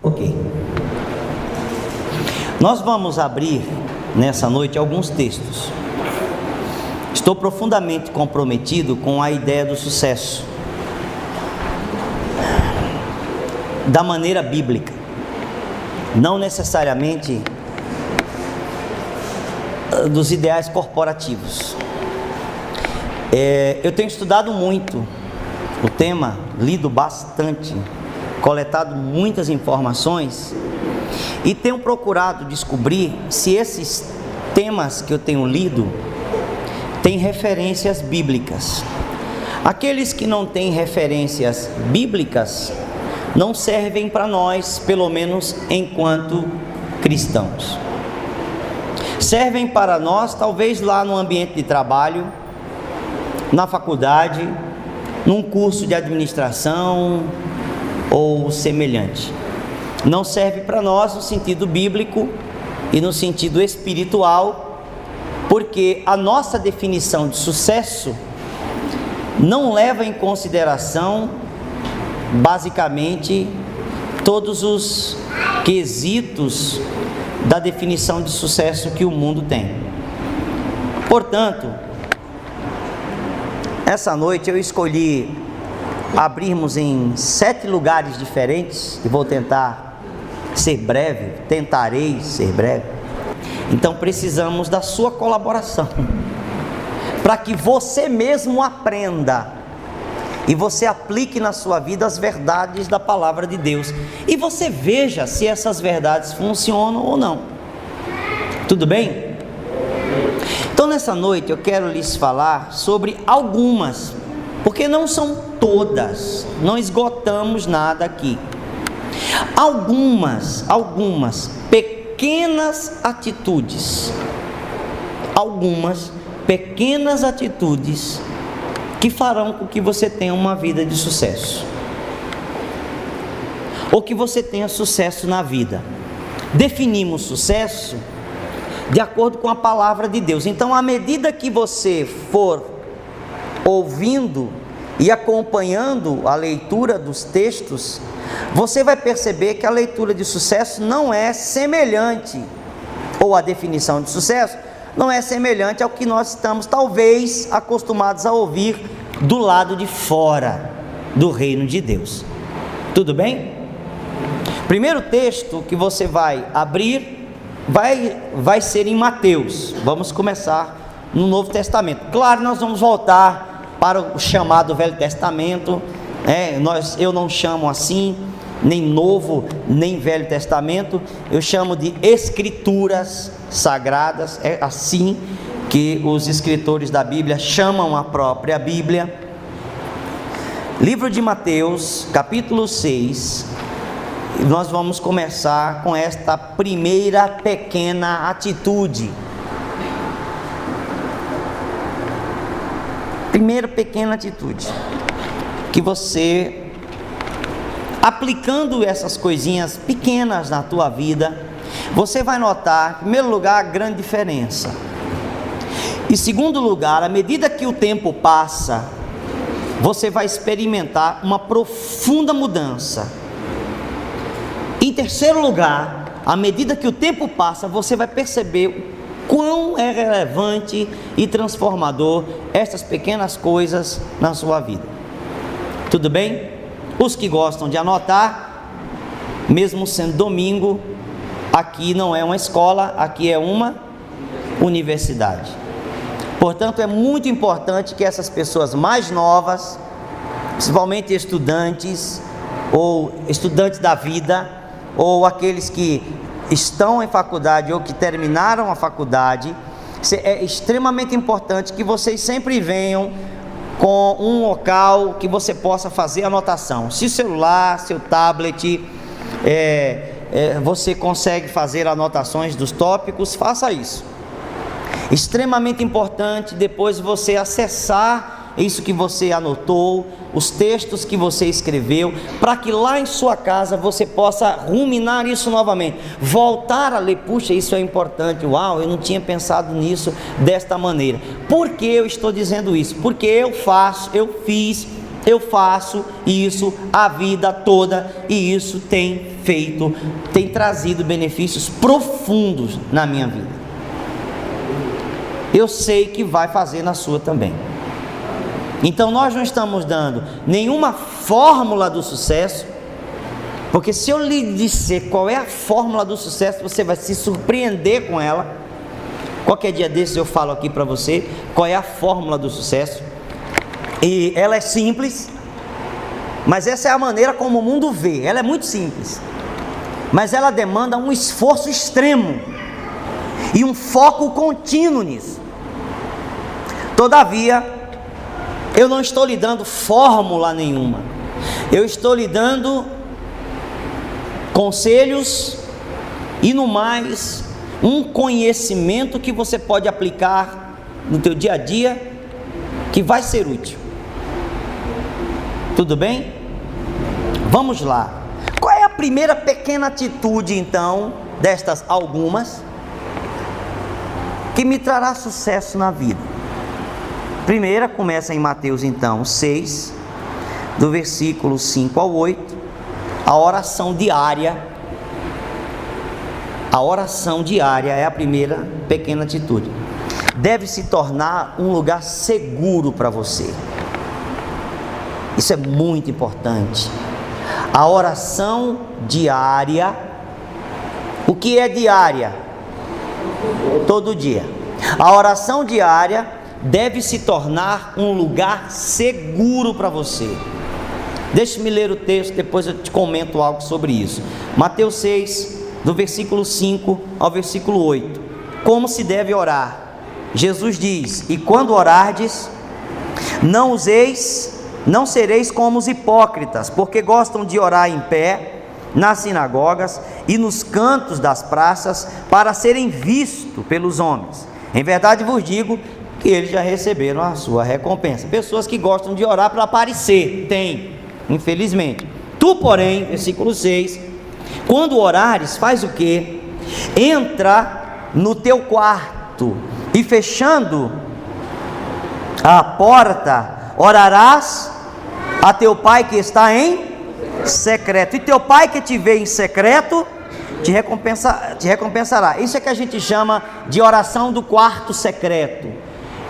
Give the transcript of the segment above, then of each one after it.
Ok. Nós vamos abrir nessa noite alguns textos. Estou profundamente comprometido com a ideia do sucesso, da maneira bíblica, não necessariamente dos ideais corporativos. Eu tenho estudado muito o tema, lido bastante, coletado muitas informações e tenho procurado descobrir se esses temas que eu tenho lido têm referências bíblicas. Aqueles que não têm referências bíblicas não servem para nós, pelo menos enquanto cristãos. Servem para nós, talvez lá no ambiente de trabalho, na faculdade, num curso de administração ou semelhante. Não serve para nós no sentido bíblico e no sentido espiritual, porque a nossa definição de sucesso não leva em consideração, basicamente, todos os quesitos da definição de sucesso que o mundo tem. Portanto, essa noite eu escolhi abrirmos em 7 lugares diferentes, e vou tentarei ser breve. Então precisamos da sua colaboração, para que você mesmo aprenda e você aplique na sua vida as verdades da palavra de Deus, e você veja se essas verdades funcionam ou não. Tudo bem? Então nessa noite eu quero lhes falar sobre algumas, porque não são todas, não esgotamos nada aqui. Algumas pequenas atitudes que farão com que você tenha uma vida de sucesso, ou que você tenha sucesso na vida. Definimos sucesso de acordo com a palavra de Deus. Então, à medida que você for ouvindo e acompanhando a leitura dos textos, você vai perceber que a leitura de sucesso não é semelhante, ou a definição de sucesso não é semelhante ao que nós estamos talvez acostumados a ouvir do lado de fora do reino de Deus. Tudo bem? Primeiro texto que você vai abrir vai ser em Mateus. Vamos começar no Novo Testamento. Claro, nós vamos voltar para o chamado Velho Testamento. Eu não chamo assim, nem Novo, nem Velho Testamento. Eu chamo de Escrituras Sagradas. É assim que os escritores da Bíblia chamam a própria Bíblia. Livro de Mateus, capítulo 6. Nós vamos começar com esta primeira pequena atitude. Primeira pequena atitude, que você, aplicando essas coisinhas pequenas na tua vida, você vai notar, em primeiro lugar, a grande diferença. Em segundo lugar, à medida que o tempo passa, você vai experimentar uma profunda mudança. Em terceiro lugar, à medida que o tempo passa, você vai perceber quão é relevante e transformador essas pequenas coisas na sua vida. Tudo bem? Os que gostam de anotar, mesmo sendo domingo, aqui não é uma escola, aqui é uma universidade. Portanto, é muito importante que essas pessoas mais novas, principalmente estudantes, ou estudantes da vida, ou aqueles que estão em faculdade ou que terminaram a faculdade, é extremamente importante que vocês sempre venham com um local que você possa fazer anotação. Se celular, seu tablet, você consegue fazer anotações dos tópicos, faça isso. Extremamente importante depois você acessar isso que você anotou, os textos que você escreveu, para que lá em sua casa você possa ruminar isso novamente, voltar a ler. Puxa, isso é importante, uau, eu não tinha pensado nisso desta maneira. Por que eu estou dizendo isso? Porque eu fiz Eu faço isso a vida toda e isso tem trazido benefícios profundos na minha vida. Eu sei que vai fazer na sua também. Então nós não estamos dando nenhuma fórmula do sucesso, porque se eu lhe disser qual é a fórmula do sucesso, você vai se surpreender com ela. Qualquer dia desses eu falo aqui para você qual é a fórmula do sucesso. E ela é simples, mas essa é a maneira como o mundo vê. Ela é muito simples, mas ela demanda um esforço extremo e um foco contínuo nisso. Todavia, eu não estou lhe dando fórmula nenhuma. Eu estou lhe dando conselhos e, no mais, um conhecimento que você pode aplicar no teu dia a dia, que vai ser útil. Tudo bem? Vamos lá. Qual é a primeira pequena atitude, então, destas algumas, que me trará sucesso na vida? Primeira começa em Mateus, então, 6, do versículo 5 ao 8, a oração diária. A oração diária é a primeira pequena atitude. Deve se tornar um lugar seguro para você. Isso é muito importante. A oração diária. O que é diária? Todo dia. A oração diária deve se tornar um lugar seguro para você. Deixe-me ler o texto, depois eu te comento algo sobre isso. Mateus 6, do versículo 5 ao versículo 8. Como se deve orar? Jesus diz: e quando orardes, não sereis como os hipócritas, porque gostam de orar em pé, nas sinagogas e nos cantos das praças, para serem vistos pelos homens. Em verdade vos digo que eles já receberam a sua recompensa. Pessoas que gostam de orar para aparecer, tem, infelizmente. Tu, porém, versículo 6, quando orares, faz o quê? Entra no teu quarto e, fechando a porta, orarás a teu pai que está em secreto, e teu pai que te vê em secreto te recompensará. Isso é que a gente chama de oração do quarto secreto.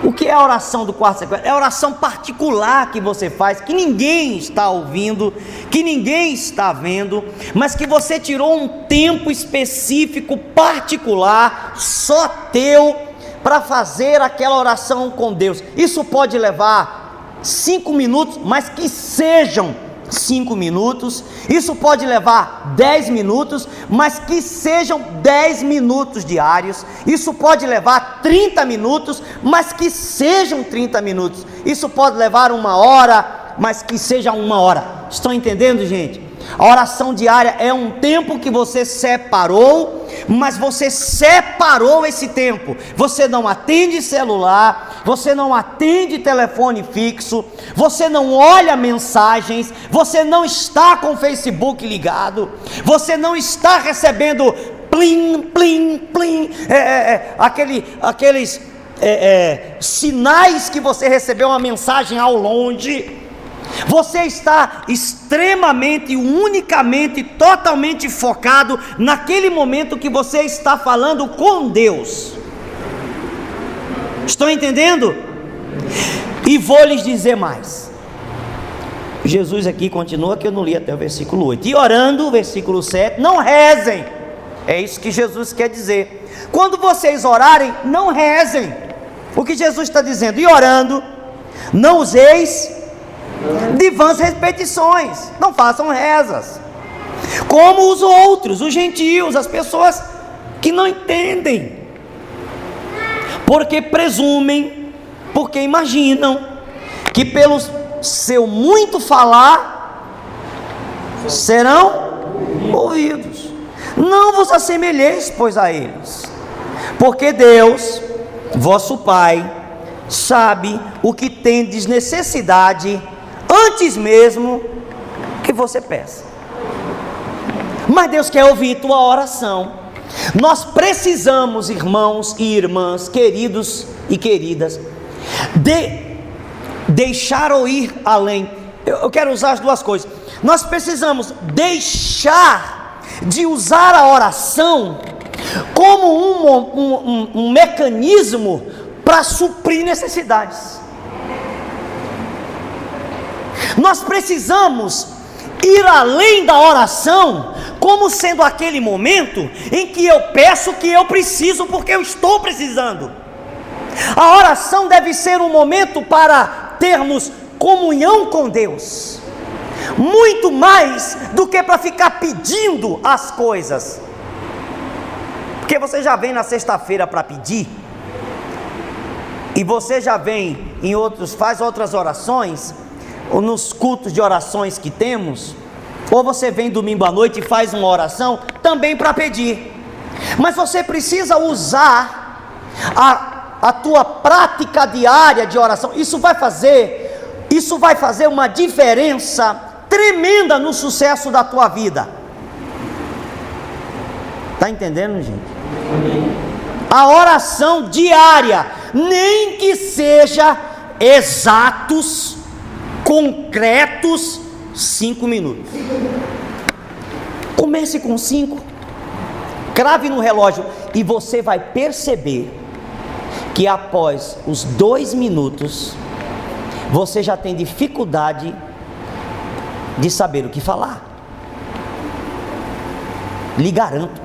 O que é a oração do quarto secreto? É a oração particular que você faz, que ninguém está ouvindo, que ninguém está vendo, mas que você tirou um tempo específico, particular, só teu, para fazer aquela oração com Deus. Isso pode levar 5 minutos, mas que sejam 5 minutos. Isso pode levar 10 minutos, mas que sejam 10 minutos diários. Isso pode levar 30 minutos, mas que sejam 30 minutos. Isso pode levar 1 hora, mas que seja 1 hora. Estão entendendo, gente? A oração diária é um tempo que você separou, mas você separou esse tempo. Você não atende celular, você não atende telefone fixo, você não olha mensagens, você não está com o Facebook ligado, você não está recebendo plim, plim, plim, aqueles sinais que você recebeu uma mensagem ao longe. Você está extremamente, unicamente, totalmente focado naquele momento que você está falando com Deus. Estão entendendo? E vou lhes dizer mais. Jesus aqui continua, que eu não li até o versículo 8. E orando, versículo 7, não rezem. É isso que Jesus quer dizer. Quando vocês orarem, não rezem. O que Jesus está dizendo? E orando, não useis de vãs repetições, não façam rezas, como os outros, os gentios, as pessoas que não entendem, porque presumem, porque imaginam que pelo seu muito falar serão ouvidos. Não vos assemelheis, pois, a eles, porque Deus, vosso Pai, sabe o que tendes necessidade antes mesmo que você peça. Mas Deus quer ouvir tua oração. Nós precisamos, irmãos e irmãs, queridos e queridas, deixar ou ir além. eu quero usar as duas coisas. Nós precisamos deixar de usar a oração como um mecanismo para suprir necessidades. Nós precisamos ir além da oração como sendo aquele momento em que eu peço o que eu preciso porque eu estou precisando. A oração deve ser um momento para termos comunhão com Deus, muito mais do que para ficar pedindo as coisas. Porque você já vem na sexta-feira para pedir, e você já vem faz outras orações, ou nos cultos de orações que temos, ou você vem domingo à noite e faz uma oração também para pedir. Mas você precisa usar a tua prática diária de oração. Isso vai fazer uma diferença tremenda no sucesso da tua vida. Está entendendo, gente? A oração diária, nem que seja exatos, concretos, 5 minutos. Comece com 5, crave no relógio, e você vai perceber que após os 2 minutos, você já tem dificuldade de saber o que falar. Lhe garanto.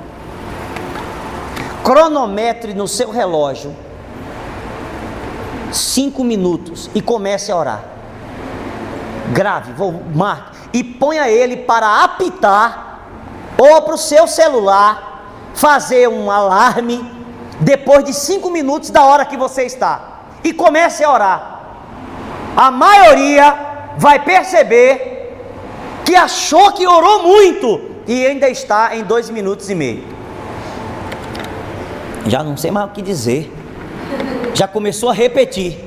Cronometre no seu relógio 5 minutos e comece a orar. Grave, marque e ponha ele para apitar, ou para o seu celular fazer um alarme depois de 5 minutos da hora que você está, e comece a orar. A maioria vai perceber que achou que orou muito e ainda está em 2 minutos e meio. Já não sei mais o que dizer, já começou a repetir,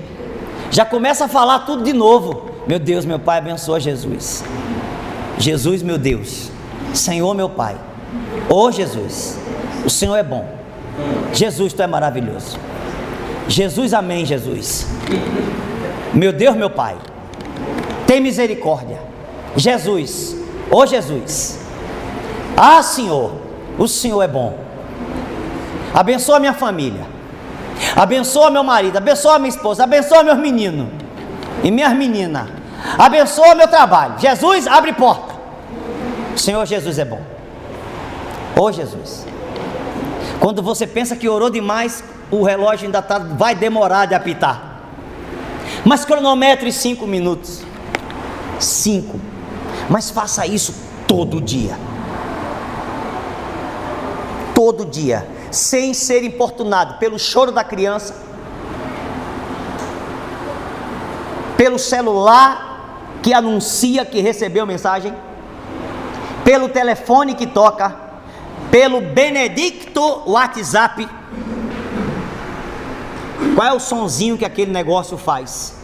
já começa a falar tudo de novo. Meu Deus, meu Pai, abençoa Jesus. Jesus, meu Deus. Senhor, meu Pai. Oh Jesus, o Senhor é bom. Jesus, Tu é maravilhoso. Jesus, amém, Jesus. Meu Deus, meu Pai, tem misericórdia. Jesus, oh Jesus. Ah, Senhor, o Senhor é bom. Abençoa minha família, abençoa meu marido, abençoa minha esposa, abençoa meus meninos e minhas meninas, abençoa meu trabalho. Jesus, abre porta. Senhor Jesus é bom. Oh Jesus. Quando você pensa que orou demais, o relógio ainda vai demorar de apitar. Mas cronometre 5 minutos. 5. Mas faça isso todo dia. Todo dia. Sem ser importunado pelo choro da criança, pelo celular que anuncia que recebeu mensagem, pelo telefone que toca, pelo benedicto WhatsApp. Qual é o sonzinho que aquele negócio faz?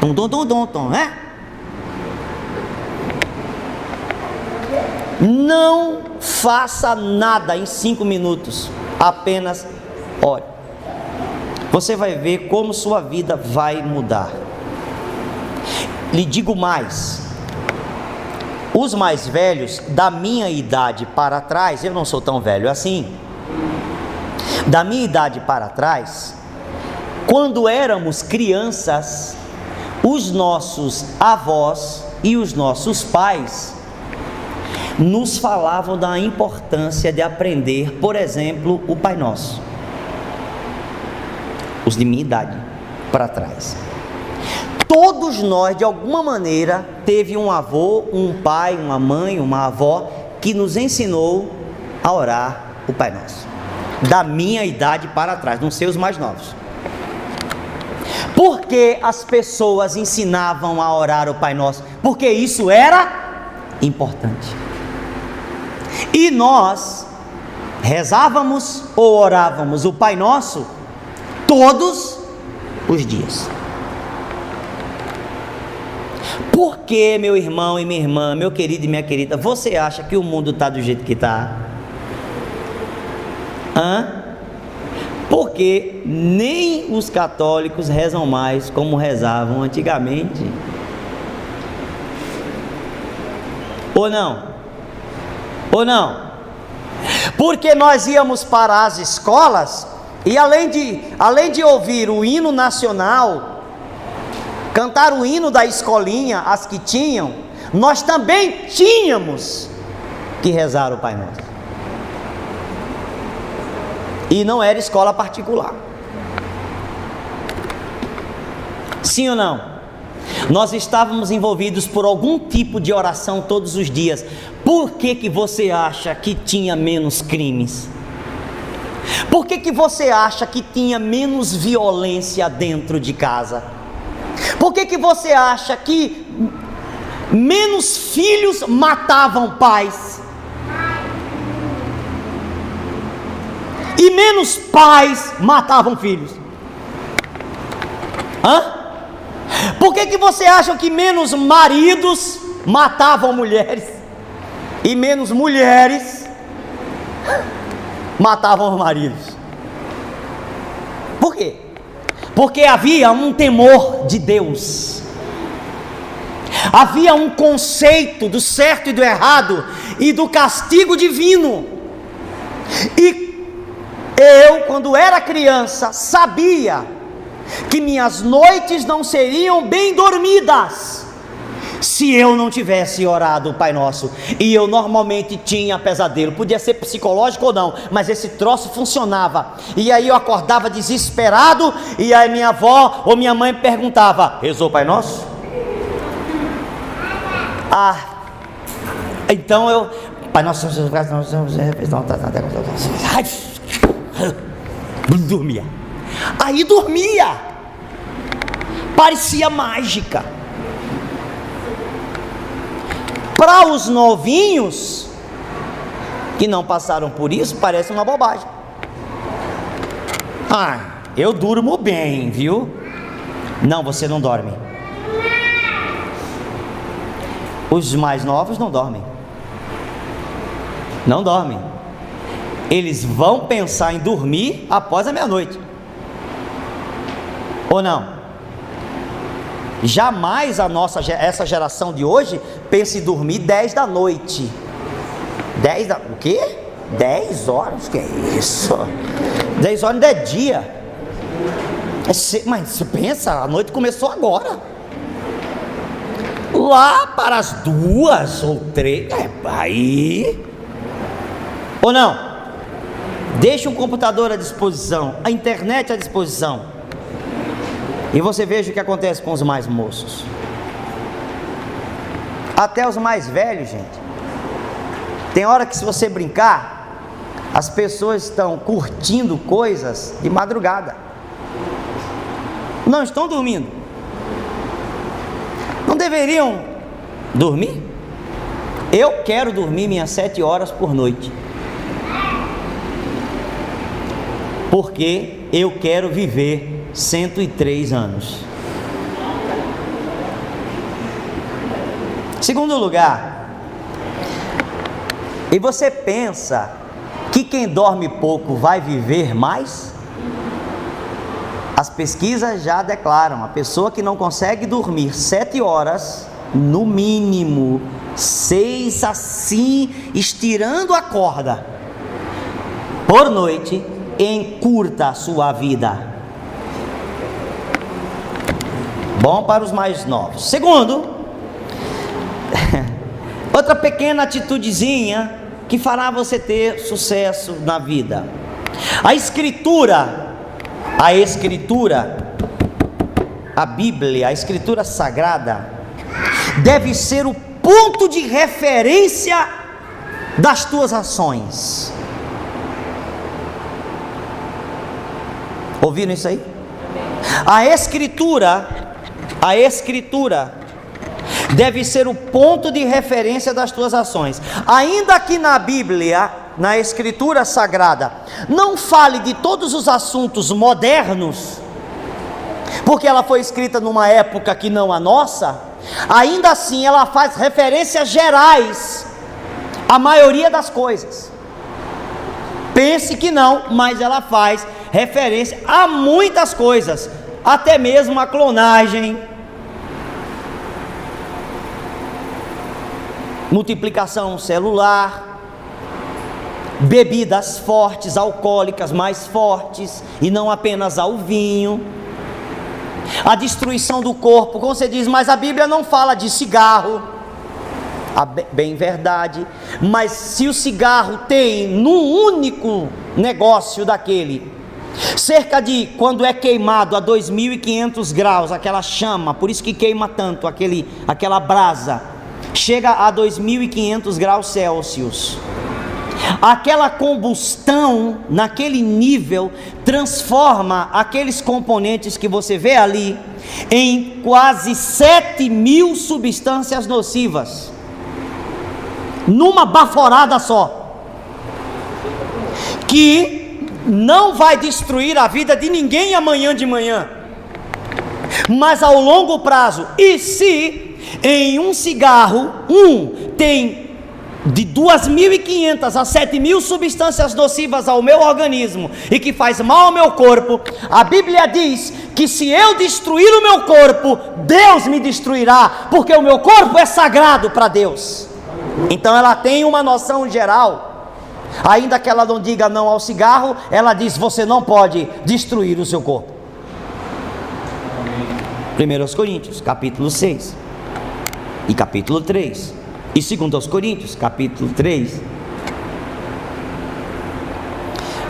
Tom, tom, tom, tom, tom, né? Não faça nada em 5 minutos, apenas ore. Você vai ver como sua vida vai mudar. Lhe digo mais: os mais velhos da minha idade para trás, eu não sou tão velho assim, da minha idade para trás, quando éramos crianças, os nossos avós e os nossos pais nos falavam da importância de aprender, por exemplo, o Pai Nosso. Os de minha idade para trás. Todos nós, de alguma maneira, teve um avô, um pai, uma mãe, uma avó que nos ensinou a orar o Pai Nosso. Da minha idade para trás, não sei os mais novos. Por que as pessoas ensinavam a orar o Pai Nosso? Porque isso era importante. E nós rezávamos ou orávamos o Pai Nosso todos os dias. Por que, meu irmão e minha irmã, meu querido e minha querida, você acha que o mundo está do jeito que está? Porque nem os católicos rezam mais como rezavam antigamente. Ou não? Ou não? Porque nós íamos para as escolas e além de ouvir o hino nacional, cantar o hino da escolinha, as que tinham, nós também tínhamos que rezar o Pai Nosso. E não era escola particular. Sim ou não? Nós estávamos envolvidos por algum tipo de oração todos os dias. Por que você acha que tinha menos crimes? Por que você acha que tinha menos violência dentro de casa? Por que você acha que menos filhos matavam pais? E menos pais matavam filhos? Por que você acha que menos maridos matavam mulheres? E menos mulheres matavam os maridos? Por quê? Porque havia um temor de Deus. Havia um conceito do certo e do errado e do castigo divino. E eu, quando era criança, sabia que minhas noites não seriam bem dormidas se eu não tivesse orado o Pai Nosso. E eu normalmente tinha pesadelo, podia ser psicológico ou não, mas esse troço funcionava. E aí eu acordava desesperado, e aí minha avó ou minha mãe perguntava: rezou o Pai Nosso? Então eu, Pai Nosso, dormia. Aí dormia, parecia mágica. Para os novinhos que não passaram por isso, parece uma bobagem. Eu durmo bem, viu? Não, você não dorme. Os mais novos não dormem. Não dormem. Eles vão pensar em dormir após a meia-noite. Ou não? Jamais essa geração de hoje pensa em dormir 10 da noite. O quê? 10 horas? Que é isso? 10 horas ainda é dia. Mas você pensa, a noite começou agora. Lá para as 2 ou 3. Aí. Ou não? Deixe um computador à disposição, a internet à disposição, e você veja o que acontece com os mais moços. Até os mais velhos, gente. Tem hora que, se você brincar, as pessoas estão curtindo coisas de madrugada. Não estão dormindo. Não deveriam dormir? Eu quero dormir minhas 7 horas por noite, porque eu quero viver 103 anos. Segundo lugar, e você pensa que quem dorme pouco vai viver mais? As pesquisas já declaram: a pessoa que não consegue dormir 7 horas, no mínimo 6, assim, estirando a corda, por noite, encurta a sua vida. Bom para os mais novos. Segundo, outra pequena atitudezinha que fará você ter sucesso na vida: a Escritura, a Bíblia, a Escritura Sagrada, deve ser o ponto de referência das tuas ações. Ouviram isso aí? A Escritura deve ser o ponto de referência das tuas ações. Ainda que na Bíblia, na Escritura Sagrada, não fale de todos os assuntos modernos, porque ela foi escrita numa época que não a nossa, ainda assim ela faz referências gerais à maioria das coisas. Pense que não, mas ela faz referência a muitas coisas, até mesmo a clonagem, multiplicação celular, bebidas fortes, alcoólicas mais fortes, e não apenas ao vinho, a destruição do corpo. Como você diz, mas a Bíblia não fala de cigarro. Bem verdade, mas se o cigarro tem num único negócio daquele, cerca de, quando é queimado a 2.500 graus, aquela chama, por isso que queima tanto, aquela brasa, chega a 2.500 graus Celsius, aquela combustão naquele nível transforma aqueles componentes que você vê ali em quase 7.000 substâncias nocivas, numa baforada só, que não vai destruir a vida de ninguém amanhã de manhã, mas ao longo prazo. E se em um cigarro tem de 2.500 a 7.000 substâncias nocivas ao meu organismo e que faz mal ao meu corpo, a Bíblia diz que se eu destruir o meu corpo, Deus me destruirá, porque o meu corpo é sagrado para Deus. Então ela tem uma noção geral, ainda que ela não diga não ao cigarro, ela diz: você não pode destruir o seu corpo. 1 Coríntios capítulo 6 e capítulo 3, e 2 Coríntios capítulo 3.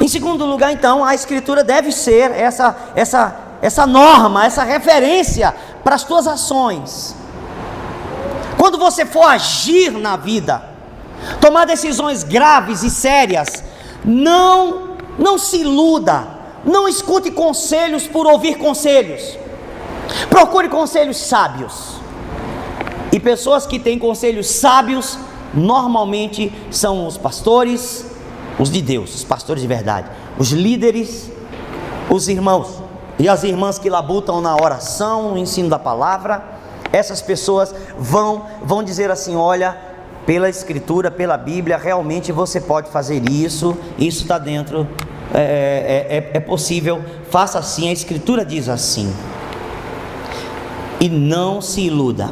Em segundo lugar, então, a Escritura deve ser essa norma, essa referência para as tuas ações. Quando você for agir na vida, tomar decisões graves e sérias, não se iluda, não escute conselhos por ouvir conselhos, procure conselhos sábios. E pessoas que têm conselhos sábios, normalmente são os pastores, os de Deus, os pastores de verdade, os líderes, os irmãos e as irmãs que labutam na oração, no ensino da palavra. Essas pessoas vão dizer assim: olha, pela Escritura, pela Bíblia, realmente você pode fazer isso está dentro, é possível, faça assim, a Escritura diz assim. E não se iluda,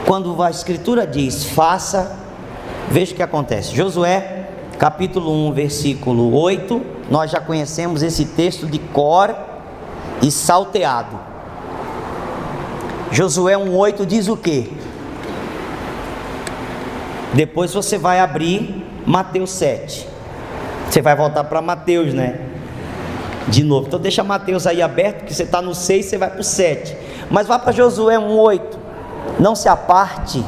quando a Escritura diz faça, veja o que acontece. Josué capítulo 1 versículo 8, nós já conhecemos esse texto de cor e salteado. Josué 1,8 diz o quê? Depois você vai abrir Mateus 7. Você vai voltar para Mateus, né? De novo. Então deixa Mateus aí aberto, que você está no 6, você vai para o 7. Mas vá para Josué 1,8. Não se aparte,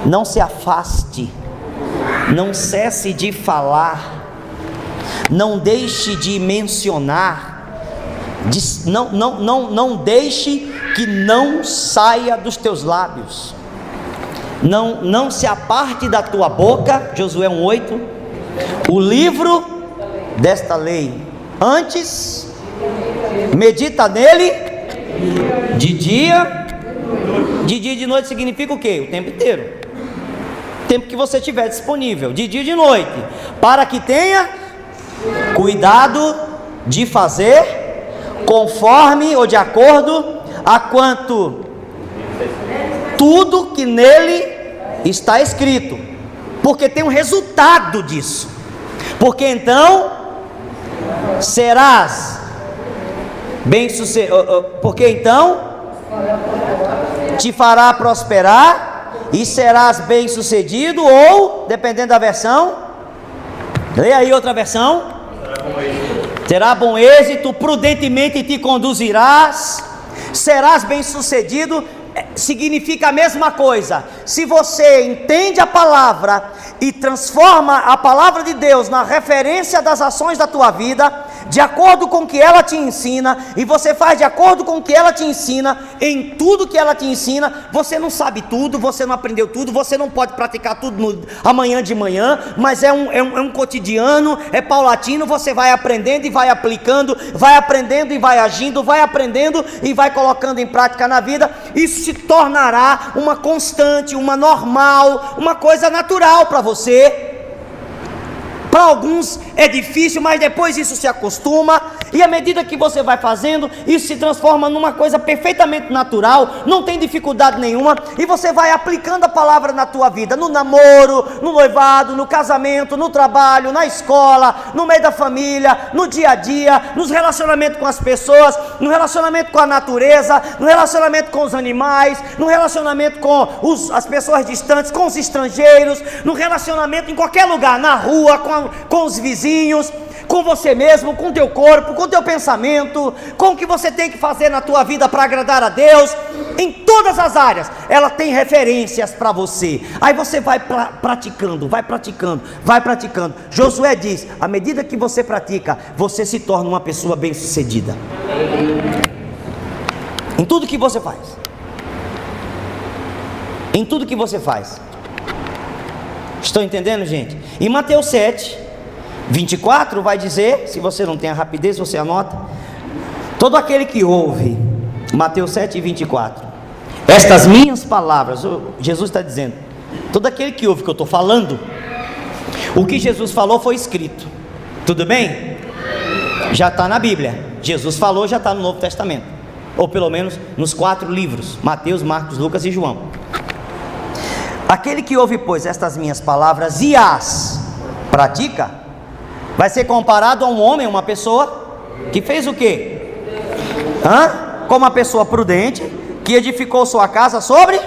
não se afaste, não cesse de falar, não deixe de mencionar, não deixe que não saia dos teus lábios, não se aparte da tua boca, Josué 1,8, o livro desta lei, antes medita nele de dia e de noite. Significa o quê? O tempo inteiro, o tempo que você tiver disponível, de dia e de noite, para que tenha cuidado de fazer conforme ou de acordo a quanto tudo que nele está escrito, porque tem um resultado disso, porque então serás bem-sucedido, porque então te fará prosperar e serás bem-sucedido, ou, dependendo da versão, leia aí outra versão, terá bom êxito, prudentemente te conduzirás, serás bem-sucedido. Significa a mesma coisa. Se você entende a palavra e transforma a palavra de Deus na referência das ações da tua vida, de acordo com o que ela te ensina, e você faz de acordo com o que ela te ensina, em tudo que ela te ensina, você não sabe tudo, você não aprendeu tudo, você não pode praticar tudo amanhã de manhã, mas é um cotidiano, é paulatino, você vai aprendendo e vai aplicando, vai aprendendo e vai agindo, vai aprendendo e vai colocando em prática na vida. Isso se tornará uma constante, uma normal, uma coisa natural para você. Para alguns é difícil, mas depois isso se acostuma, e à medida que você vai fazendo, isso se transforma numa coisa perfeitamente natural, não tem dificuldade nenhuma, e você vai aplicando a palavra na tua vida, no namoro, no noivado, no casamento, no trabalho, na escola, no meio da família, no dia a dia, nos relacionamentos com as pessoas, no relacionamento com a natureza, no relacionamento com os animais, no relacionamento com as pessoas distantes, com os estrangeiros, no relacionamento em qualquer lugar, na rua, com os vizinhos, com você mesmo, com o teu corpo, com o teu pensamento, com o que você tem que fazer na tua vida para agradar a Deus, em todas as áreas, ela tem referências para você, aí você vai praticando, vai praticando. Josué diz, à medida que você pratica, você se torna uma pessoa bem sucedida, em tudo que você faz, em tudo que você faz. Estão entendendo, gente? Em Mateus 7, 24 vai dizer, se você não tem a rapidez, você anota, todo aquele que ouve, Mateus 7, 24, estas minhas palavras, Jesus está dizendo, todo aquele que ouve o que eu estou falando, o que Jesus falou foi escrito, tudo bem? Já está na Bíblia, Jesus falou, já está no Novo Testamento, ou pelo menos nos 4 livros, Mateus, Marcos, Lucas e João. Aquele que ouve, pois, estas minhas palavras e as pratica, vai ser comparado a um homem, uma pessoa que fez o quê? Como uma pessoa prudente, que edificou sua casa sobre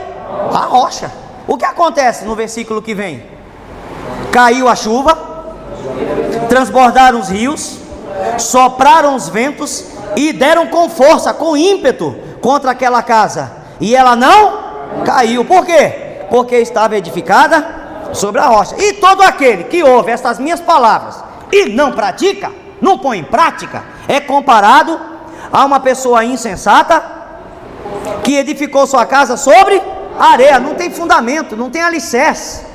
a rocha. O que acontece no versículo que vem? Caiu a chuva, transbordaram os rios, sopraram os ventos e deram com força, com ímpeto contra aquela casa, e ela não caiu. Por quê? Porque estava edificada sobre a rocha. E todo aquele que ouve estas minhas palavras e não pratica, não põe em prática, é comparado a uma pessoa insensata que edificou sua casa sobre a areia. Não tem fundamento, não tem alicerce.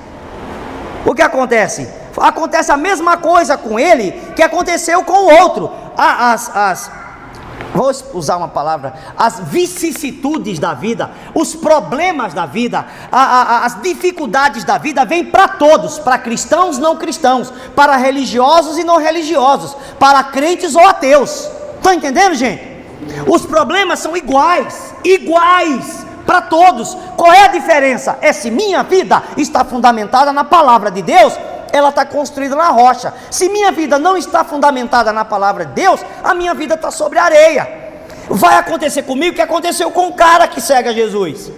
O que acontece? Acontece a mesma coisa com ele que aconteceu com o outro. Vou usar uma palavra, as vicissitudes da vida, os problemas da vida, as dificuldades da vida vêm para todos, para cristãos, não cristãos, para religiosos e não religiosos, para crentes ou ateus. Estão entendendo, gente? Os problemas são iguais para todos. Qual é a diferença? É se minha vida está fundamentada na palavra de Deus, ela está construída na rocha. Se minha vida não está fundamentada na palavra de Deus, a minha vida está sobre a areia. Vai acontecer comigo o que aconteceu com o cara que segue a Jesus.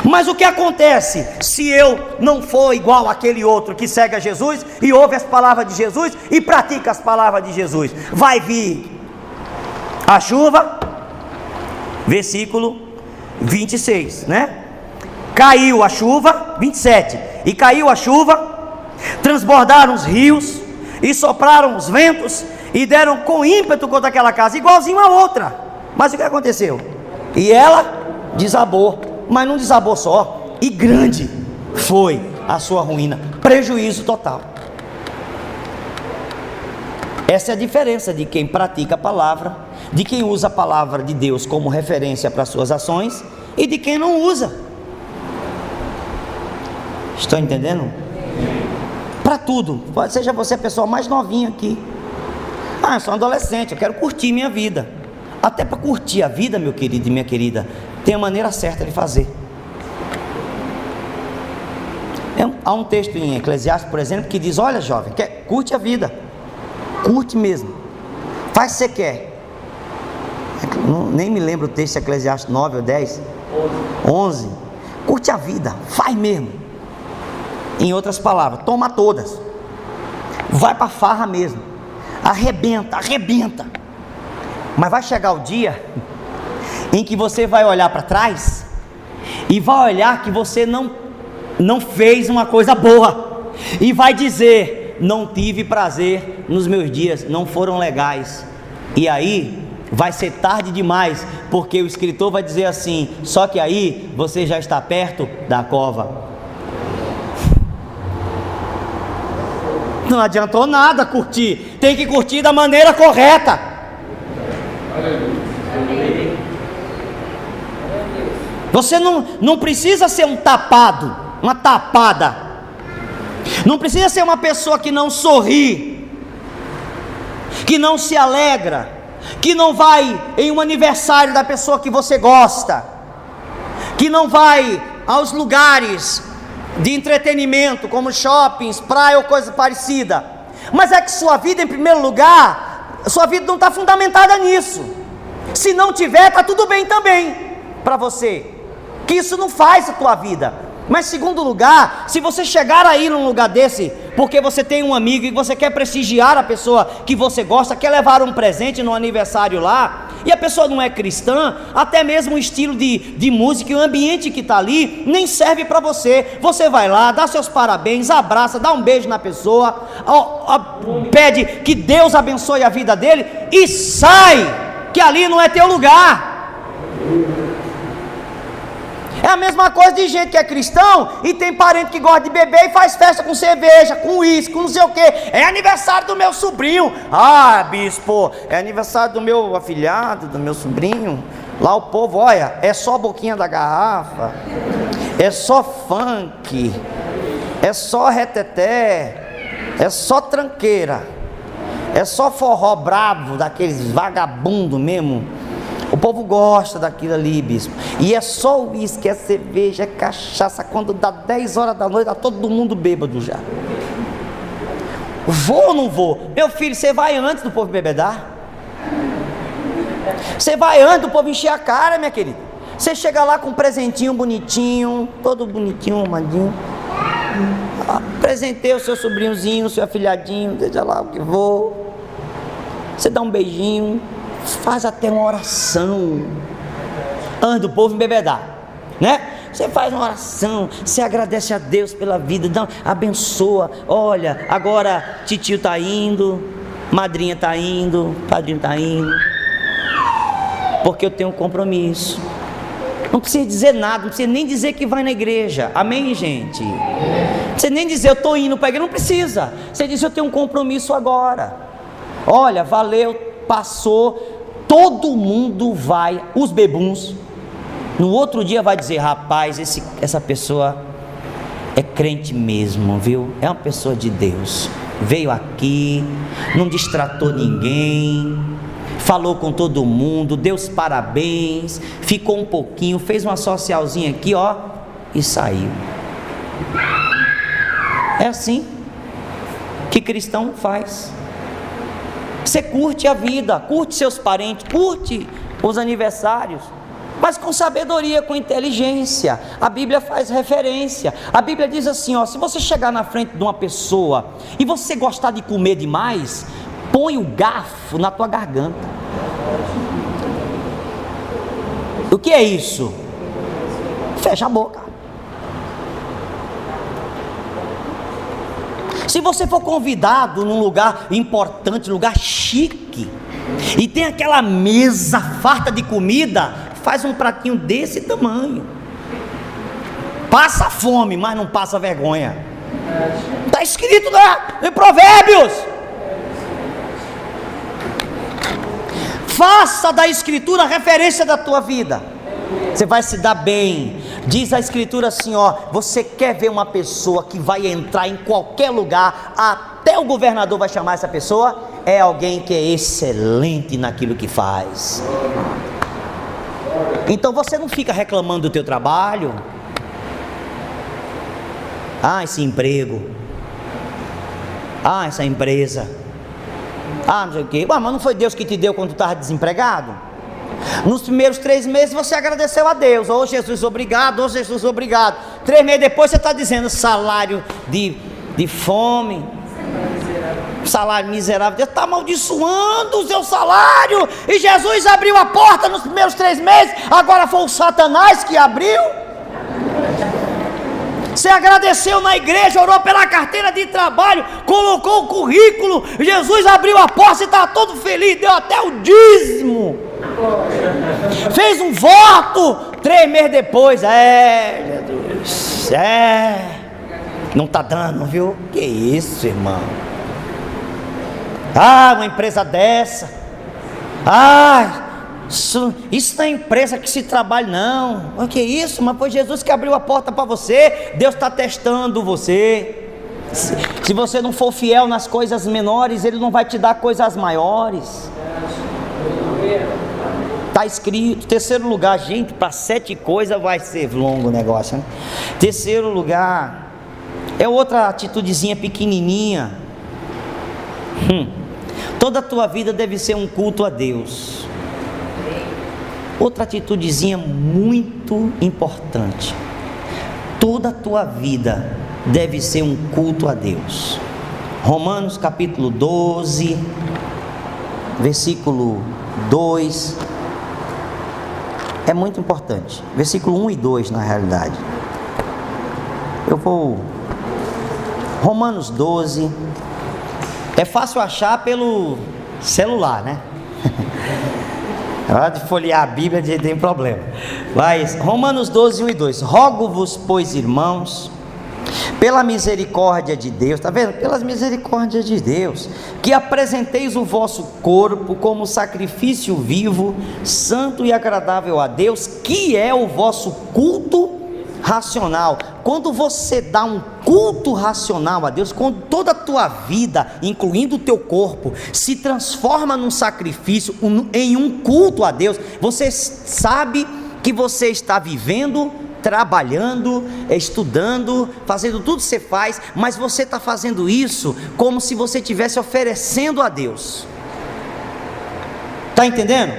Mas o que acontece se eu não for igual àquele outro que segue a Jesus e ouve as palavras de Jesus e pratica as palavras de Jesus? Vai vir a chuva, versículo 26, né? Caiu a chuva, 27, e caiu a chuva, transbordaram os rios e sopraram os ventos e deram com ímpeto contra aquela casa, igualzinho a outra. Mas o que aconteceu? E ela desabou, mas não desabou só, e grande foi a sua ruína, prejuízo total. Essa é a diferença de quem pratica a palavra, de quem usa a palavra de Deus como referência para suas ações e de quem não usa. Estão entendendo? Para tudo, seja você a pessoa mais novinha aqui. Eu sou um adolescente, eu quero curtir minha vida. Até para curtir a vida, meu querido e minha querida, tem a maneira certa de fazer. Há um texto em Eclesiastes, por exemplo, que diz: olha, jovem, curte a vida, curte mesmo, faz o que você quer. Nem me lembro o texto de Eclesiastes 9 ou 10, 11. Curte a vida, faz mesmo. Em outras palavras, toma todas, vai para farra mesmo, arrebenta. Mas vai chegar o dia em que você vai olhar para trás e vai olhar que você não fez uma coisa boa, e vai dizer: não tive prazer nos meus dias, não foram legais. E aí vai ser tarde demais, porque o escritor vai dizer assim: só que aí você já está perto da cova. Não adiantou nada curtir, tem que curtir da maneira correta. Você não precisa ser um tapado, uma tapada. Não precisa ser uma pessoa que não sorri, que não se alegra, que não vai em um aniversário da pessoa que você gosta, que não vai aos lugares de entretenimento como shoppings, praia ou coisa parecida. Mas é que sua vida, em primeiro lugar, sua vida não está fundamentada nisso. Se não tiver, está tudo bem também para você, que isso não faz a tua vida. Mas segundo lugar, se você chegar aí num lugar desse, porque você tem um amigo e você quer prestigiar a pessoa que você gosta, quer levar um presente no aniversário lá, e a pessoa não é cristã, até mesmo o estilo de música e o ambiente que está ali, nem serve para você. Você vai lá, dá seus parabéns, abraça, dá um beijo na pessoa, pede que Deus abençoe a vida dele e sai, que ali não é teu lugar. É a mesma coisa de gente que é cristão e tem parente que gosta de beber e faz festa com cerveja, com uísque, com não sei o que. É aniversário do meu sobrinho. Ah, bispo, é aniversário do meu afilhado, do meu sobrinho. Lá o povo, olha, é só boquinha da garrafa, é só funk, é só reteté, é só tranqueira, é só forró bravo, daqueles vagabundo mesmo. O povo gosta daquilo ali, bispo. E é só o uísque, é cerveja, é cachaça. Quando dá 10 horas da noite, está todo mundo bêbado já. Vou ou não vou? Meu filho, você vai antes do povo bebedar? Você vai antes do povo encher a cara, minha querida. Você chega lá com um presentinho bonitinho, todo bonitinho, arrumadinho. Apresentei o seu sobrinhozinho, o seu afilhadinho, seja lá o que for. Você dá um beijinho. Faz até uma oração antes do povo embebedar, né? Você faz uma oração, você agradece a Deus pela vida, abençoa. Olha, agora titio está indo, madrinha está indo, padrinho está indo, porque eu tenho um compromisso. Não precisa dizer nada, não precisa nem dizer que vai na igreja. Amém, gente? Não precisa nem dizer eu estou indo para a igreja, não precisa. Você diz eu tenho um compromisso agora. Olha, valeu. Passou, todo mundo vai, os bebuns, no outro dia vai dizer, rapaz, essa pessoa é crente mesmo, viu? É uma pessoa de Deus, veio aqui, não distratou ninguém, falou com todo mundo, deu os parabéns, ficou um pouquinho, fez uma socialzinha aqui, ó, e saiu. É assim que cristão faz. Você curte a vida, curte seus parentes, curte os aniversários, mas com sabedoria, com inteligência. A Bíblia faz referência. A Bíblia diz assim, ó, se você chegar na frente de uma pessoa e você gostar de comer demais, põe o garfo na tua garganta. O que é isso? Fecha a boca. Se você for convidado num lugar importante, lugar chique, e tem aquela mesa farta de comida, faz um pratinho desse tamanho. Passa fome, mas não passa vergonha. Está escrito lá em Provérbios. Faça da Escritura a referência da tua vida. Você vai se dar bem. Diz a Escritura assim, ó, você quer ver uma pessoa que vai entrar em qualquer lugar, até o governador vai chamar essa pessoa, é alguém que é excelente naquilo que faz. Então você não fica reclamando do teu trabalho. Ah, esse emprego. Ah, essa empresa. Ah, não sei o quê. Mas não foi Deus que te deu quando tu estava desempregado? Nos primeiros 3 meses você agradeceu a Deus. Oh Jesus, obrigado, oh Jesus, obrigado. 3 meses depois você está dizendo salário de fome, salário miserável. Deus está amaldiçoando o seu salário. E Jesus abriu a porta nos primeiros 3 meses. Agora foi o Satanás que abriu. Você agradeceu na igreja, orou pela carteira de trabalho, colocou o currículo, Jesus abriu a porta e está todo feliz, deu até o dízimo, fez um voto, 3 meses depois, Jesus, não está dando, viu? Que isso, irmão? Ah, uma empresa dessa, isso não é empresa que se trabalha não. O que é isso? Mas foi Jesus que abriu a porta para você. Deus está testando você. Se você não for fiel nas coisas menores, Ele não vai te dar coisas maiores. Está escrito. Terceiro lugar, gente, para 7 coisas vai ser longo o negócio, né? Terceiro lugar, é outra atitudezinha pequenininha. Toda a tua vida deve ser um culto a Deus. Outra atitudezinha muito importante. Toda a tua vida deve ser um culto a Deus. Romanos capítulo 12, versículo 2. É muito importante. Versículo 1 e 2 na realidade. Romanos 12. É fácil achar pelo celular, né? Na hora de folhear a Bíblia não tem problema. Mas Romanos 12, 1 e 2. Rogo-vos, pois, irmãos, pela misericórdia de Deus, está vendo? Pelas misericórdias de Deus, que apresenteis o vosso corpo como sacrifício vivo, santo e agradável a Deus, que é o vosso culto racional. Quando você dá um culto racional a Deus, quando toda a tua vida, incluindo o teu corpo, se transforma num sacrifício, em um culto a Deus, você sabe que você está vivendo, trabalhando, estudando, fazendo tudo que você faz, mas você está fazendo isso como se você estivesse oferecendo a Deus. Está entendendo?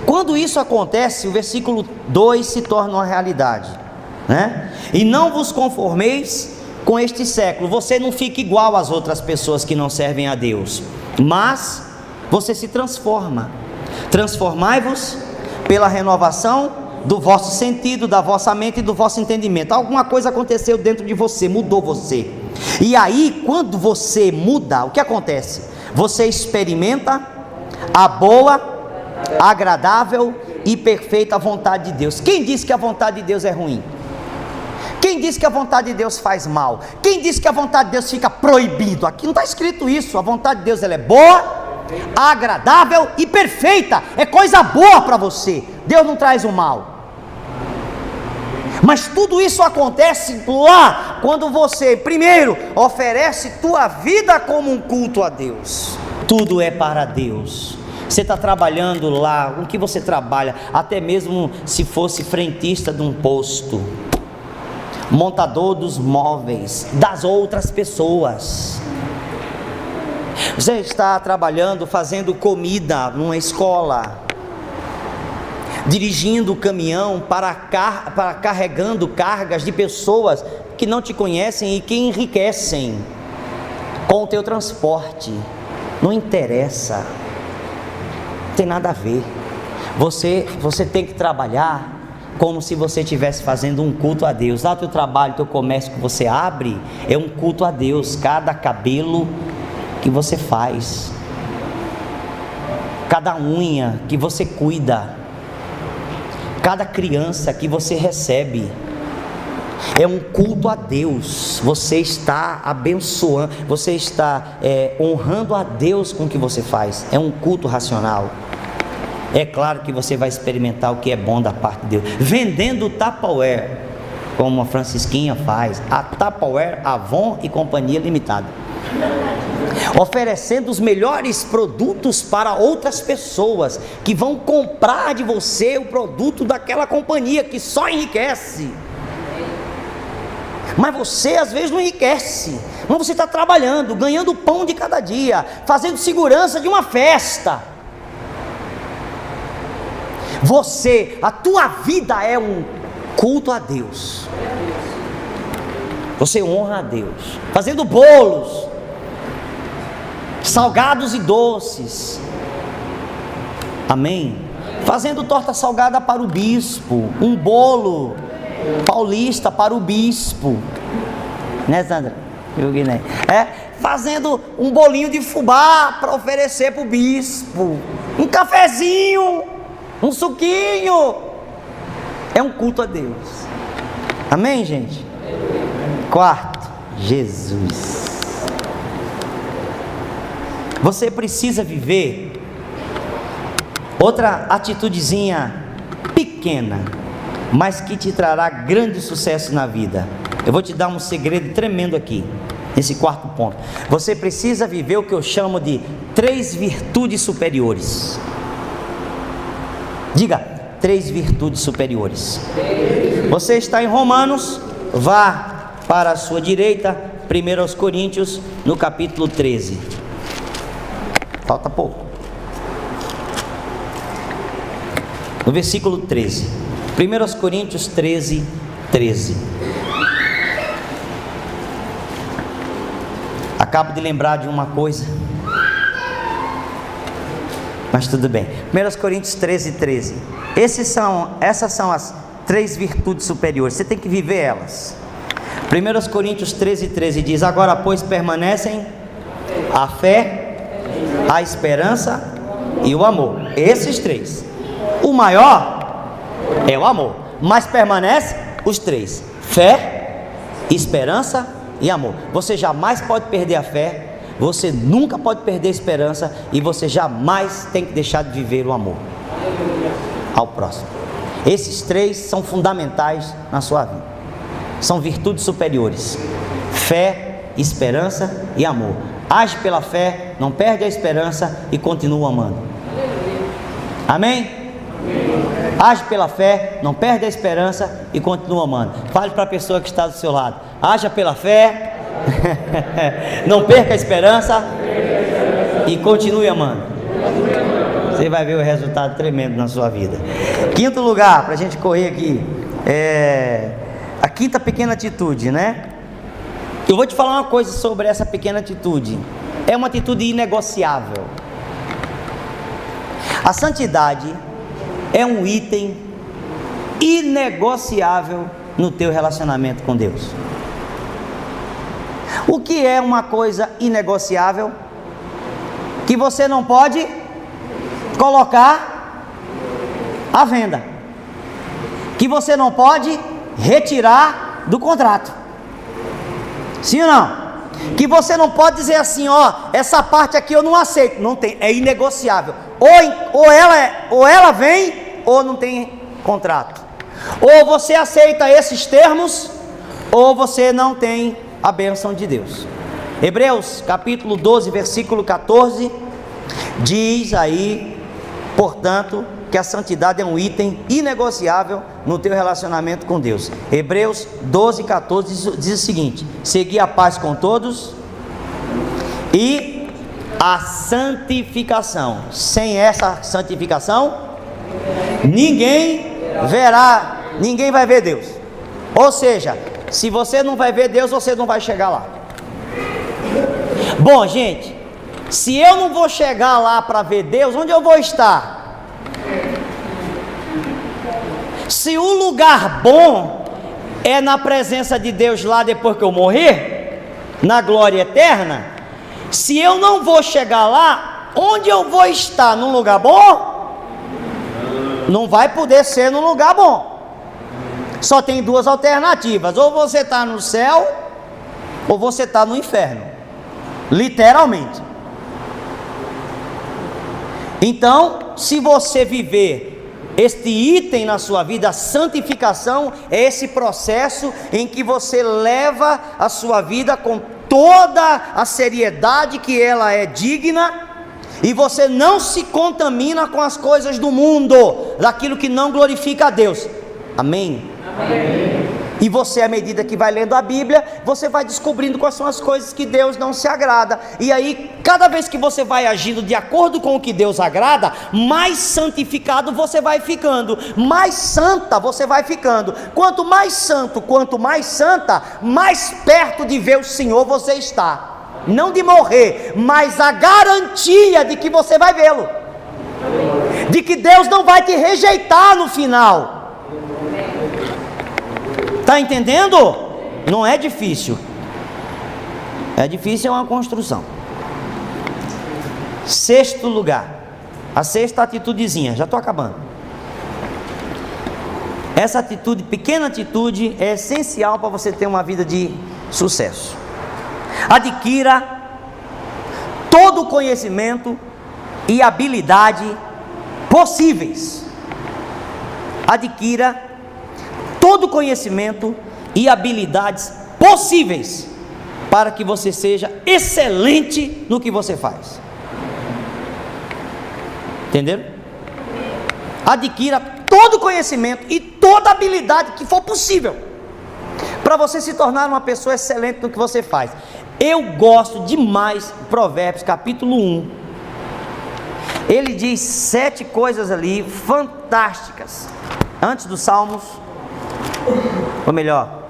Quando isso acontece, o versículo 2 se torna uma realidade, né? E não vos conformeis com este século. Você não fica igual às outras pessoas que não servem a Deus, mas você se transforma. Transformai-vos pela renovação do vosso sentido, da vossa mente e do vosso entendimento. Alguma coisa aconteceu dentro de você, mudou você. E aí, quando você muda, o que acontece? Você experimenta a boa, agradável e perfeita vontade de Deus. Quem disse que a vontade de Deus é ruim? Quem disse que a vontade de Deus faz mal? Quem disse que a vontade de Deus fica proibido? Aqui não está escrito isso. A vontade de Deus ela é boa, agradável e perfeita. É coisa boa para você. Deus não traz o mal. Mas tudo isso acontece lá quando você, primeiro, oferece tua vida como um culto a Deus. Tudo é para Deus. Você está trabalhando lá, o que você trabalha, até mesmo se fosse frentista de um posto, montador dos móveis das outras pessoas. Você está trabalhando, fazendo comida numa escola, dirigindo o caminhão para carregando cargas de pessoas que não te conhecem e que enriquecem com o teu transporte. Não interessa, não tem nada a ver. Você tem que trabalhar como se você estivesse fazendo um culto a Deus. Lá teu trabalho, teu comércio que você abre, é um culto a Deus. Cada cabelo que você faz, cada unha que você cuida, cada criança que você recebe, é um culto a Deus. Você está abençoando, você está honrando a Deus com o que você faz. É um culto racional. É claro que você vai experimentar o que é bom da parte de Deus, vendendo Tupperware, como a Francisquinha faz, a Tupperware, Avon e Companhia Limitada, oferecendo os melhores produtos para outras pessoas que vão comprar de você o produto daquela companhia que só enriquece. Mas você às vezes não enriquece, mas você está trabalhando, ganhando o pão de cada dia, fazendo segurança de uma festa. A tua vida é um culto a Deus. Você honra a Deus, fazendo bolos, salgados e doces, amém? Fazendo torta salgada para o bispo, um bolo paulista para o bispo, né, Sandra? Fazendo um bolinho de fubá para oferecer para o bispo, um cafezinho, um suquinho. É um culto a Deus, amém, gente? Quarto, Jesus. Você precisa viver outra atitudezinha pequena, mas que te trará grande sucesso na vida. Eu vou te dar um segredo tremendo aqui. Esse quarto ponto. Você precisa viver o que eu chamo de 3 virtudes superiores. Diga, 3 virtudes superiores. Você está em Romanos, vá para a sua direita, 1 Coríntios, no capítulo 13. Falta pouco. No versículo 13. 1 Coríntios 13, 13. Acabo de lembrar de uma coisa, mas tudo bem. 1 Coríntios 13, 13. Essas são as 3 virtudes superiores. Você tem que viver elas. 1 Coríntios 13, 13 diz: agora, pois, permanecem a fé, a esperança e o amor. Esses 3. O maior é o amor, mas permanece os 3: fé, esperança e amor. Você jamais pode perder a fé, você nunca pode perder a esperança, e você jamais tem que deixar de viver o amor ao próximo. Esses 3 são fundamentais na sua vida. São virtudes superiores: fé, esperança e amor. Age pela fé, não perde a esperança e continua amando. Amém? Age pela fé, não perde a esperança e continua amando. Fale para a pessoa que está do seu lado: haja pela fé, não perca a esperança e continue amando. Você vai ver o resultado tremendo na sua vida. Quinto lugar, para a gente correr aqui, a quinta pequena atitude, né? Eu vou te falar uma coisa sobre essa pequena atitude. É uma atitude inegociável. A santidade é um item inegociável no teu relacionamento com Deus. O que é uma coisa inegociável? Que você não pode colocar à venda, que você não pode retirar do contrato. Sim ou não? Que você não pode dizer assim: ó, essa parte aqui eu não aceito. Não tem, é inegociável. Ou ela vem, ou não tem contrato. Ou você aceita esses termos, ou você não tem a bênção de Deus. Hebreus capítulo 12, versículo 14, diz aí, portanto, que a santidade é um item inegociável no teu relacionamento com Deus. Hebreus 12, 14 diz o seguinte: segui a paz com todos e a santificação. Sem essa santificação, ninguém vai ver Deus. Ou seja, se você não vai ver Deus, você não vai chegar lá. Bom, gente, se eu não vou chegar lá para ver Deus, onde eu vou estar? Se o lugar bom é na presença de Deus lá depois que eu morrer, na glória eterna, se eu não vou chegar lá, onde eu vou estar? Num lugar bom? Não vai poder ser num lugar bom. Só tem 2 alternativas: ou você está no céu, ou você está no inferno, literalmente. Então, se você viver este item na sua vida, a santificação é esse processo em que você leva a sua vida com toda a seriedade que ela é digna, e você não se contamina com as coisas do mundo, daquilo que não glorifica a Deus. Amém? Amém. E você, à medida que vai lendo a Bíblia, você vai descobrindo quais são as coisas que Deus não se agrada. E aí, cada vez que você vai agindo de acordo com o que Deus agrada, mais santificado você vai ficando, mais santa você vai ficando. Quanto mais santo, quanto mais santa, mais perto de ver o Senhor você está. Não de morrer, mas a garantia de que você vai vê-lo, de que Deus não vai te rejeitar no final. Está entendendo? Não é difícil. É difícil, é uma construção. Sexto lugar, a sexta atitudezinha, já estou acabando. Essa atitude, pequena atitude, é essencial para você ter uma vida de sucesso. Adquira todo o conhecimento e habilidade possíveis. Adquira todo o conhecimento e habilidades possíveis para que você seja excelente no que você faz. Entenderam? Adquira todo o conhecimento e toda habilidade que for possível, para você se tornar uma pessoa excelente no que você faz. Eu gosto demais de Provérbios capítulo 1. Ele diz 7 coisas ali fantásticas, antes dos Salmos, ou melhor,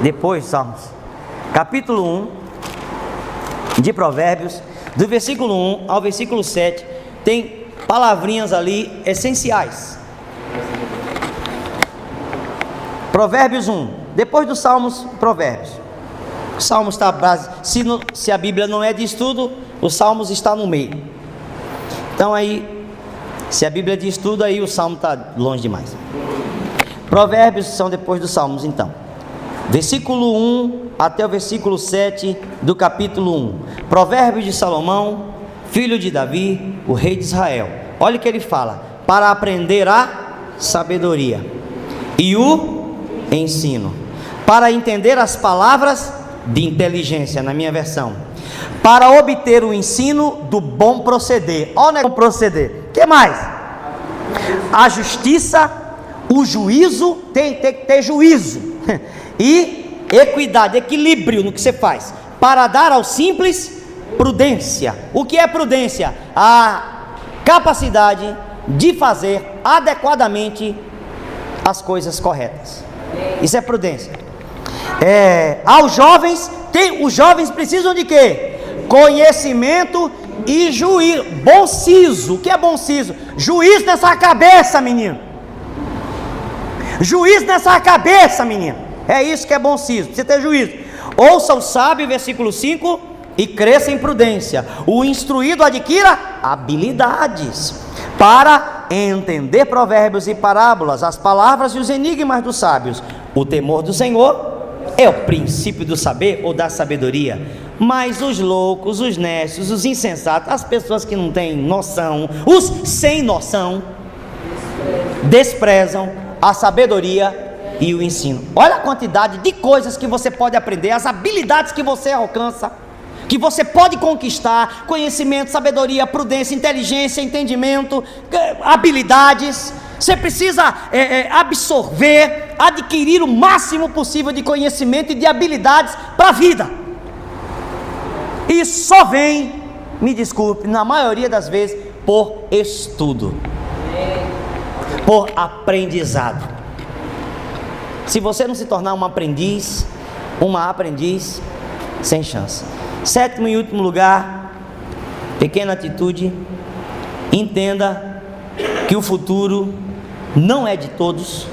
depois dos Salmos. Capítulo 1 de Provérbios, do versículo 1 ao versículo 7, tem palavrinhas ali essenciais. Provérbios 1, depois dos Salmos, Provérbios. O Salmos está, se a Bíblia não é de estudo, os Salmos está no meio. Então aí, se a Bíblia diz tudo, aí o Salmo está longe demais. Provérbios são depois dos Salmos, então. Versículo 1 até o versículo 7 do capítulo 1. Provérbios de Salomão, filho de Davi, o rei de Israel. Olha o que ele fala: para aprender a sabedoria e o ensino, para entender as palavras de inteligência, na minha versão, para obter o ensino do bom proceder. Olha o bom proceder. O que mais? A justiça, o juízo, tem que ter juízo, e equidade, equilíbrio no que você faz, para dar ao simples prudência. O que é prudência? A capacidade de fazer adequadamente as coisas corretas. Isso é prudência. Aos jovens, os jovens precisam de quê? Conhecimento e juízo. Bom siso. O que é bom siso? Juízo nessa cabeça, menino. Juízo nessa cabeça, menino. É isso que é bom siso. Precisa ter juízo. Ouça o sábio, versículo 5, e cresça em prudência. O instruído adquira habilidades para entender provérbios e parábolas, as palavras e os enigmas dos sábios. O temor do Senhor é o princípio do saber ou da sabedoria. Mas os loucos, os necios, os insensatos, as pessoas que não têm noção, os sem noção, desprezam a sabedoria e o ensino. Olha a quantidade de coisas que você pode aprender, as habilidades que você alcança, que você pode conquistar: conhecimento, sabedoria, prudência, inteligência, entendimento, habilidades. Você precisa absorver, adquirir o máximo possível de conhecimento e de habilidades para a vida. E só vem, me desculpe, na maioria das vezes, por estudo, por aprendizado. Se você não se tornar um aprendiz, uma aprendiz, sem chance. 7º e último lugar, pequena atitude: entenda que o futuro não é de todos,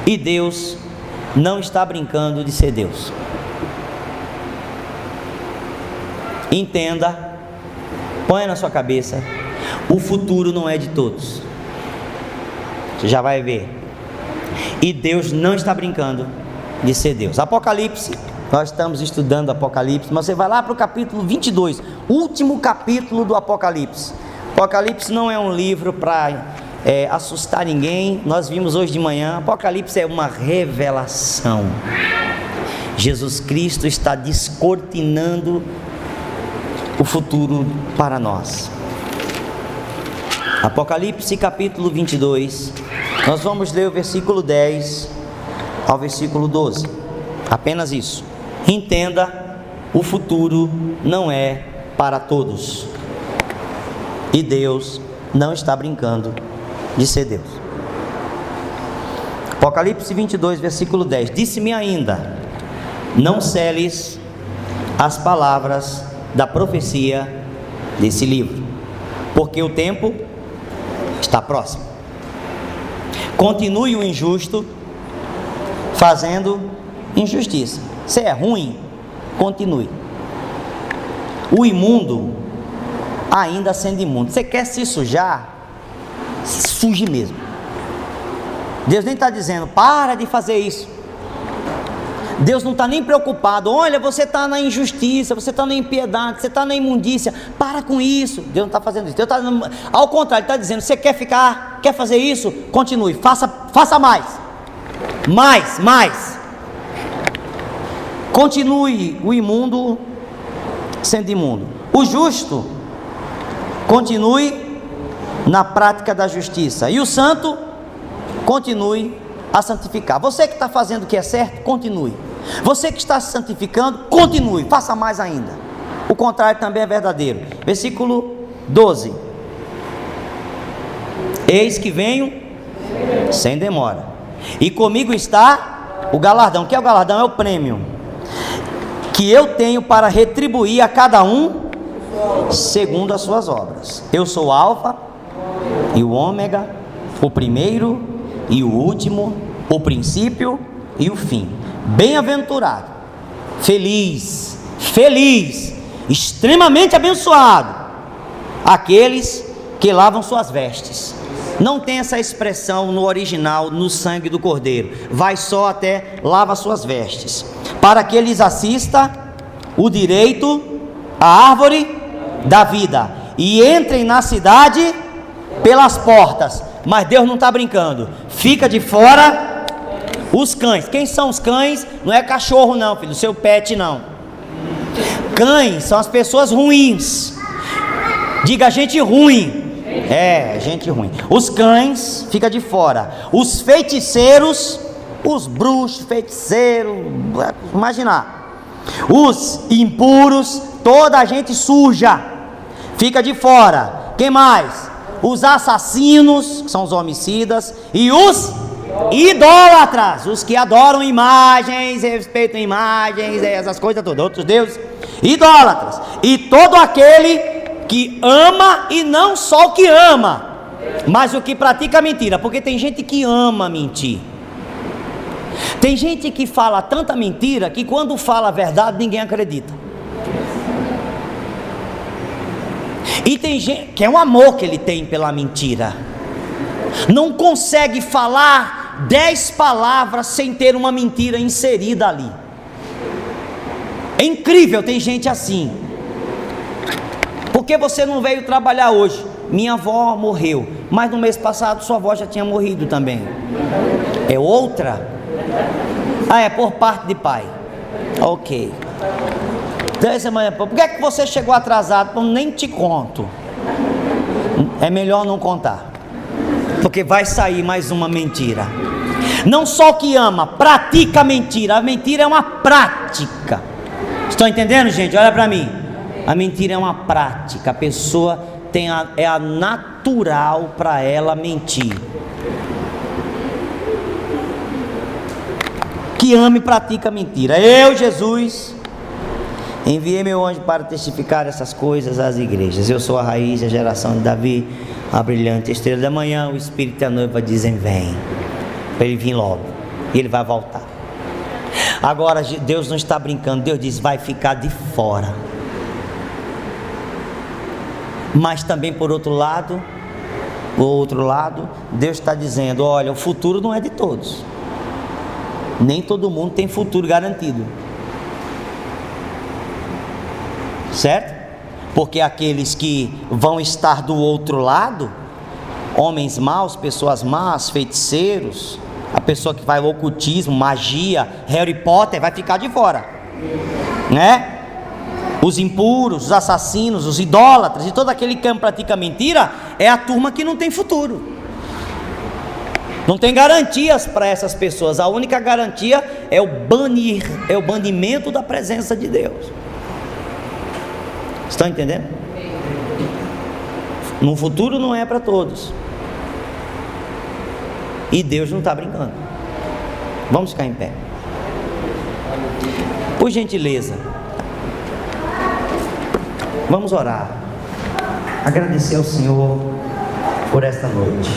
e Deus não está brincando de ser Deus. Entenda, ponha na sua cabeça: o futuro não é de todos. Você já vai ver. E Deus não está brincando de ser Deus. Apocalipse, nós estamos estudando Apocalipse, mas você vai lá para o capítulo 22, último capítulo do Apocalipse. Apocalipse não é um livro para assustar ninguém. Nós vimos hoje de manhã, Apocalipse é uma revelação. Jesus Cristo está descortinando o futuro para nós. Apocalipse capítulo 22, nós vamos ler o versículo 10 ao versículo 12, apenas isso. Entenda, o futuro não é para todos, e Deus não está brincando de ser Deus. Apocalipse 22, versículo 10: disse-me ainda: não seles as palavras da profecia desse livro, porque o tempo está próximo. Continue o injusto fazendo injustiça. Se é ruim, continue. O imundo ainda sendo imundo. Você quer se sujar? Suje mesmo. Deus nem está dizendo para de fazer isso. Deus não está nem preocupado. Olha, você está na injustiça, você está na impiedade, você está na imundícia, para com isso. Deus não está fazendo isso. Deus tá, ao contrário, Ele está dizendo: você quer fazer isso? Continue, faça mais. continue o imundo sendo imundo. O justo continue na prática da justiça. E o santo continue a santificar. Você que está fazendo o que é certo, continue. Você que está se santificando, continue, faça mais ainda. O contrário também é verdadeiro. Versículo 12. Eis que venho sem demora, e comigo está o galardão. O que é o galardão? É o prêmio que eu tenho para retribuir a cada um segundo as suas obras. Eu sou o Alfa e o Ômega, o primeiro e o último, o princípio e o fim. Bem-aventurado, feliz, extremamente abençoado aqueles que lavam suas vestes. Não tem essa expressão no original, no sangue do Cordeiro. Vai só até lava suas vestes, para que lhes assista o direito à árvore da vida, e entrem na cidade pelas portas. Mas Deus não está brincando. Fica de fora os cães. Quem são os cães? Não é cachorro não, filho, seu pet não. Cães são as pessoas ruins. Diga gente ruim. É, gente ruim. Os cães fica de fora. Os feiticeiros, os bruxos, feiticeiros, imaginar. Os impuros, toda a gente suja fica de fora. Quem mais? Os assassinos, que são os homicidas, e os idólatras, os que adoram imagens, respeitam imagens, essas coisas todas, outros deuses, idólatras, e todo aquele que ama, e não só o que ama, mas o que pratica mentira, porque tem gente que ama mentir. Tem gente que fala tanta mentira que quando fala a verdade ninguém acredita. E tem gente que é um amor que ele tem pela mentira, não consegue falar 10 palavras sem ter uma mentira inserida ali. É incrível, tem gente assim. Por que você não veio trabalhar hoje? Minha avó morreu, mas no mês passado sua avó já tinha morrido também. É outra? Ah, é por parte de pai. Ok. 10 semanas, por que é que você chegou atrasado? Eu nem te conto. É melhor não contar, porque vai sair mais uma mentira. Não só que ama, pratica a mentira. A mentira é uma prática. Estão entendendo, gente? Olha para mim. A mentira é uma prática. A pessoa é a natural para ela mentir. Que ama e pratica a mentira. Eu, Jesus, enviei meu anjo para testificar essas coisas às igrejas. Eu sou a raiz, a geração de Davi, a brilhante estrela da manhã. O Espírito e a noiva dizem vem, para ele vir logo, e ele vai voltar. Agora Deus não está brincando. Deus diz vai ficar de fora. Mas também por outro lado, Deus está dizendo, olha, o futuro não é de todos. Nem todo mundo tem futuro garantido, certo? Porque aqueles que vão estar do outro lado, homens maus, pessoas más, feiticeiros, a pessoa que vai ao ocultismo, magia, Harry Potter, vai ficar de fora, né? Os impuros, os assassinos, os idólatras e todo aquele que pratica mentira é a turma que não tem futuro. Não tem garantias para essas pessoas. A única garantia é o banimento da presença de Deus. Estão entendendo? No futuro não é para todos. E Deus não está brincando. Vamos ficar em pé. Por gentileza, vamos orar. Agradecer ao Senhor por esta noite.